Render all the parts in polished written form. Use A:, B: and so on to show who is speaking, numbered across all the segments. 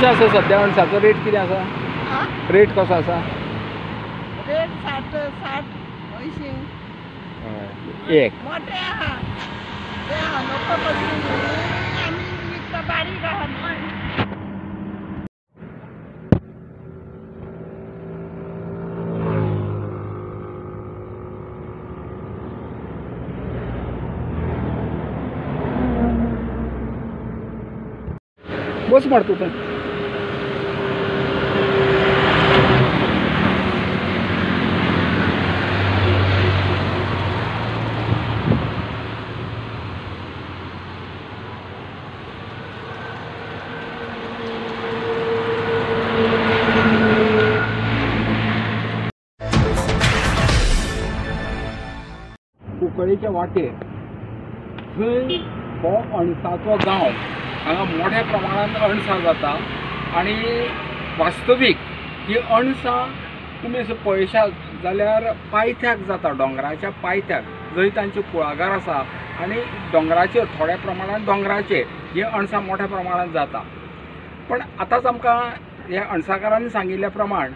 A: कशें आसा सद्या अणसाचो रेट कितें आसा? रेट कसो आसा?
B: रेट 60-80
A: एक
B: मोठे आहा ते नको आम्ही विकता बारीक आहा
A: बस मारतो तर कुंकळेच्या वाटेर थंय हो अणसाचो गांव हांगा मोठ्या प्रमाणात अणसां जाता आणि वास्तवीक ही अणसां तुमी असो पळयशात जाल्यार पायथ्याक जाता, डोंगराच्या पायथ्याक जंय तांचे कुळागर आसा आणि डोंगराचेर थोड्या प्रमाणात डोंगराचेर ही अणसां मोठ्या प्रमाणात जाता. पण आतांच आमकां ह्या अणसाकारांनी सांगिल्ल्या प्रमाण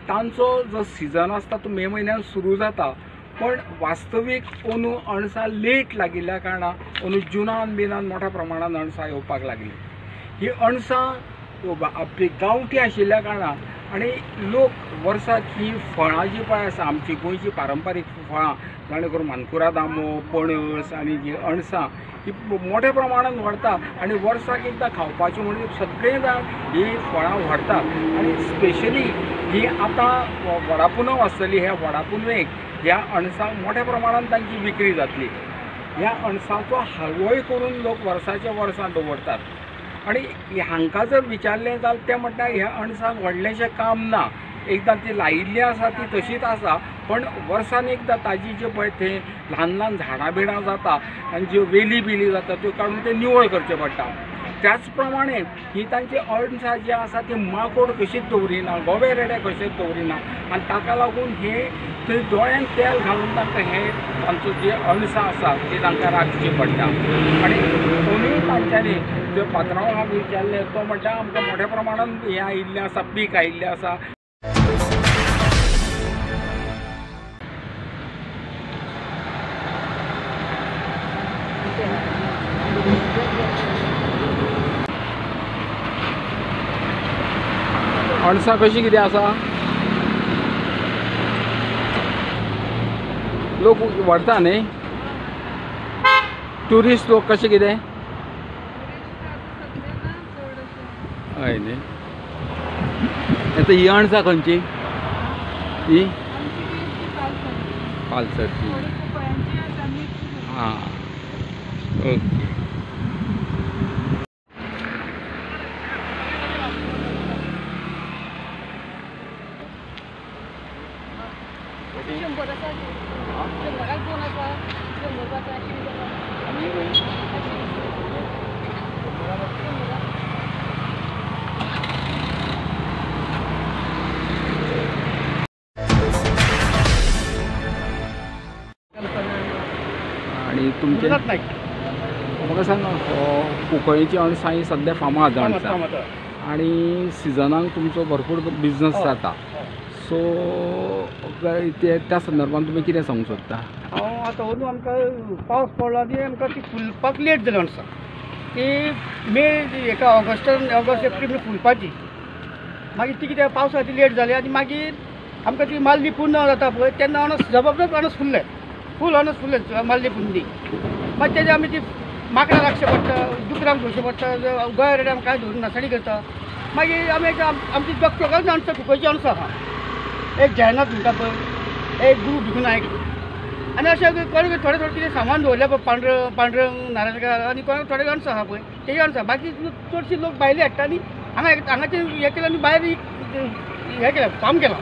A: तांचो जो सिजन आसता तो मे म्हयन्यान सुरू जाता, पण वास्तवीक अंदू अणसां लेट लागिल्ल्या कारणान अंदू जुनान बिनान मोठ्या प्रमाणात अणसां येवपाक लागली. ही अणसां आपली गांवठी आशिल्ल्या कारणान आनी लोक वर्साक ही फळां जी पळय आसा आमची गोंयची पारंपारीक फळां जाणे करून मानकुराद आंबो, पणस आनी जी अणसां ही मोठ्या प्रमाणात व्हरता आनी वर्साक एकदां खावपाची म्हणजे सगळे जाण ही फळां व्हरतात. आनी स्पेशली ही आतां वडापुनव आसतली, ह्या वडापुनवेक ह्या अणसांक मोठ्या प्रमाणात तांची विक्री जातली. ह्या अणसांचो हालवोय करून लोक वर्साच्या वर्सां दवरतात आनी हांकां जर विचारलें जाल्यार ते म्हणटा ह्या अणसांक व्हडलेंशें काम ना, एकदां ती लायिल्ली आसा ती तशीच आसा, पण वर्सान एकदां ताजी जे पळय थंय ल्हान ल्हान झाडां बिडां जाता आनी ज्यो वेली बिली जाता त्यो काडून ते निवळ करचें पडटा. त्याच प्रमाणे ही तांची अणसां जी आसा ती माकोड कशीच दवरिना, गोवे रेडे कशेंच दवरिना आनी ताका लागून हे थंय दोळ्यांत तेल घालून तांकां हे तांचो जे अणसां आसा ती तांकां राखची पडटा. आनी कोणूय तांच्यांनी जो पात्रांव हांव विचारले तो म्हणटा आमकां मोठ्या प्रमाणात हें आयिल्लें आसा, पीक आयिल्लें आसा. अणसां कशी कितें आसा? लोक व्हरता न्ही, ट्युरिस्ट लोक कशें कितें? हय न्ही. आतां ही अणसां खंयची? ही पालसरची. हां ओके. आणि तुमचे म्हाका सांग कुंकळेची अणसां ही सद्या फामाद अणसां आणि सिजनाक तुमचो भरपूर बिजनस जाता. सो त्या संदर्भात तुम्ही कितें सांगूंक सोदता?
C: हांव आतां अंदू आमकां पावस पडलो आनी आमकां ती फुलपाक लेट जाली अणसां. ती मे हेका ऑगस्ट एप्रील फुलपाची, मागीर ती कितें पावसाची लेट जाली आनी मागीर आमकां ती माल्ली पूर्ण जाता पळय तेन्ना अणस जबरदस्त अणस फुल्ले, फूल अणस फुल्ले माल्ली पुंदी. मागीर तेजे आमी ती माकडां राखचें पडटा, दुकरांक धरचें पडटा, गोंय रेड्या कांय धरून नासाडी करता. मागीर आमी आमची जगचगांत अणसां कुंकळेची अणसां आहा, एक जयनाथ म्हणटा पळय, एक गुरू भिकूनायक आनी अशें थोडे थोडे कितें सामान दवरलें पळय, पांढरंग नारळकार आनी थोडे अणसां आहा पळय तेजे अणसां. बाकी चडशीं लोक भायले हाडटा आनी हांगाचें हें केलें आनी भायर हें केलें फार्म केलां,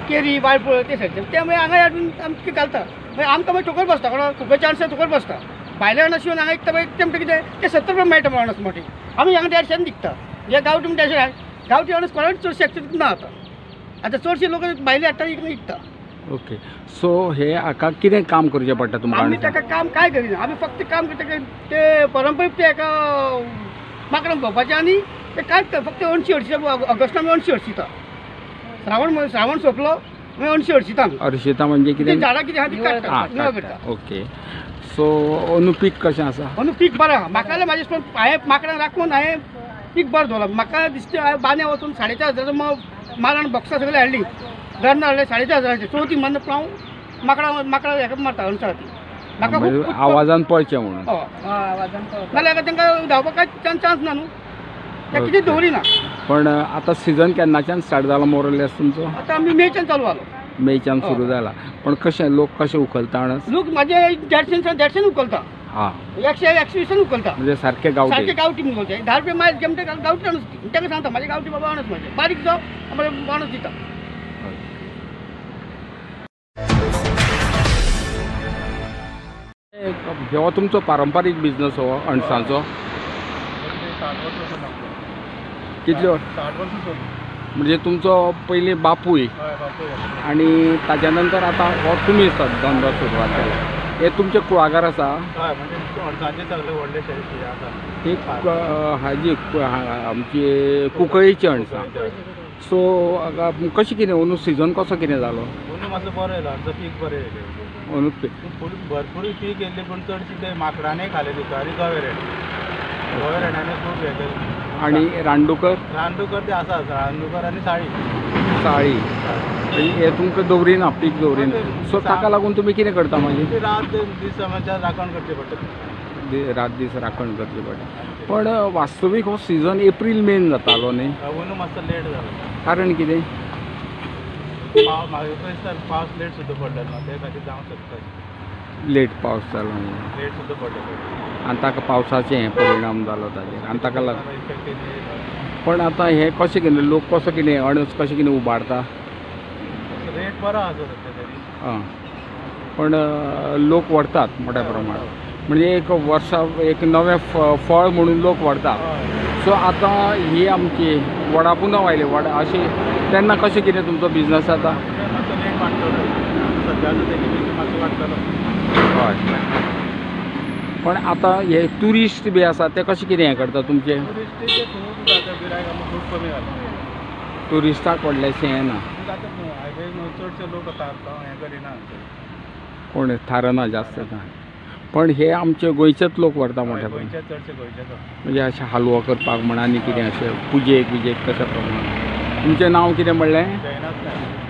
C: केरी वाळपळ ते सायडीन ते मागीर हांगा हाडून आमचे घालता. मागीर आमकां मागीर थोकर बसता, कोणा कुंकळेच्या अणसां थोकर बसता. भायले अणस येवन हांगा विकता पळय तेमकां कितें ते 70 रुपया मेळटा पळय अणस मोठी. आमी हांगा 150 विकता. जे गांवठी म्हणटा गांवठी अणस कोणाच चडशे एक्सेप्ट ना आतां चडशे लोक भायले हाडटा विकता.
A: ओके. सो हे हाका कितें काम करचें पडटा तुमकां?
C: आमी ताका काम काय करिना, आमी फक्त काम करता ते परंपरीक ते एका माकडांक भोंवपाचें आनी ते कांयच फक्त 80 ऑगस्टान 80 हरशिता. श्रावण सोंपलो मागीर 80 हरशिता आमी.
A: हरशिता म्हणजे
C: कितें
A: कितें?
C: झाडां कितें आहा ती
A: आं,
C: काडटा निवळ
A: काडटा.
C: करता.
A: ओके. सो अंदू पीक कशें आसा?
C: अंदू पीक बरें आहा. म्हाका जाल्यार म्हाजे हांवें माकडां राखून हांवें पीक बरें दवरला. म्हाका दिसता हांवें बांद्या वचून 4,500 मालान बॉक्सां सगळीं हाडली. घरान हाडले 4,500 चवथी म्हणून हांव माकडां हेका मारता अणसा ती. म्हाका
A: म्हणजे
C: खूब
A: आवाजान पळचें म्हणून.
C: नाल्यार तांकां धांवपाक कांय चान्स ना न्हू. ते कितें दवरिना.
A: पण आतां सिजन केन्नाच्यान स्टार्ट जाला मोरलेस तुमचो?
C: आतां आमी मेच्यान चालू जालो.
A: मेच्यान सुरू जाला. पण कशें लोक कशें उखलता अणस?
C: लोक म्हाजे 150 उखलता.
A: हां.
C: 120 उखलता.
A: म्हणजे सारके
C: सारके
A: गावठी.
C: गावठी म्हणून बोलता. 10 रुपया मायज गेम गावठी अणस ती. ताका सांगता म्हाजे गावठी बाबा अणस म्हाजे. बारीक जावं आमकां अणस दिता.
A: हो तुमचो पारंपारीक बिझनस हो अणसांचो? कितले वर्स? म्हणजे तुमचो पयलीं बापूय आनी ताच्या नंतर आतां हो तुमी धंदो सुरवात केला. हे तुमचे कुळागर आसा? ही हाजी आमची कुंकळीची अणसां. सो कशें कितें अंदू सिजन कसो कितें जालो?
D: अंदू मातसो बरो येयलो. आमचो पीक बरें येयलें.
A: अंदू पीक
D: भरपूर पीक येयल्लें पूण चडशी ते माकडांनी खालेली आनी गवेरेड्यांनी खूब हें केलें.
A: आणि रानडुकर?
D: रानडुकर ते आसा. रानडुकर आनी साळी.
A: हे तुमकां दवरिना, पीक दवरिना. सो ताका लागून तुमी कितें करता मागीर?
D: ती रात दीस समाचार राखण करची पडटा.
A: रात दीस राखण करची पडटा. पण वास्तवीक हो सिजन एप्रील मेन जातालो न्ही?
D: अंदू मातसो लेट जालो.
A: कारण कितें?
D: म्हाका दिसता पावस लेट सुद्दां पडलेलो ते खातीर जावंक शकता.
A: लेट पावस जालो म्हणून.
D: लेट सुद्दां पडलेलो.
A: आनी ताका पावसाचें हें परिणाम जालो ताजेर आनी ताका लागून. पण आतां हें कशें कितें लोक कसो कितें अणस कशें कितें उबारता?
D: रेट बरो आसा सध्या तरी.
A: आं. पण लोक व्हरतात मोठ्या प्रमाणात. म्हणजे एक वर्सा एक नवें फळ म्हणून लोक व्हरतात. सो आतां ही आमची वडा पुनव आयली वडा अशी तेन्ना कशें कितें तुमचो बिझनस जाता?
D: मातसो लेट वाडटलो. सद्या मातसो वाडटलो.
A: हय. पण आतां हे ट्युरिस्ट बी आसा ते कशें कितें हें करता तुमचे?
D: ट्युरिस्टीचे खूब जाता. गिरायक आमकां खूब कमी जाता.
A: ट्युरिस्टाक व्हडलेंशें हें ना.
D: जाता हायवे चडशे लोक आतां हें करिना.
A: कोण थारना जास्त ना. पण हे आमचे गोंयचेच लोक व्हरता मोठ्या प्रमाणात.
D: गोंयचे चडशे गोंयचेच.
A: म्हणजे अशें हालवो करपाक म्हण आनी कितें अशें पुजेक बिजेक तशा प्रमाणात. तुमचें नांव कितें म्हणलें?
D: जैनाथ नायक.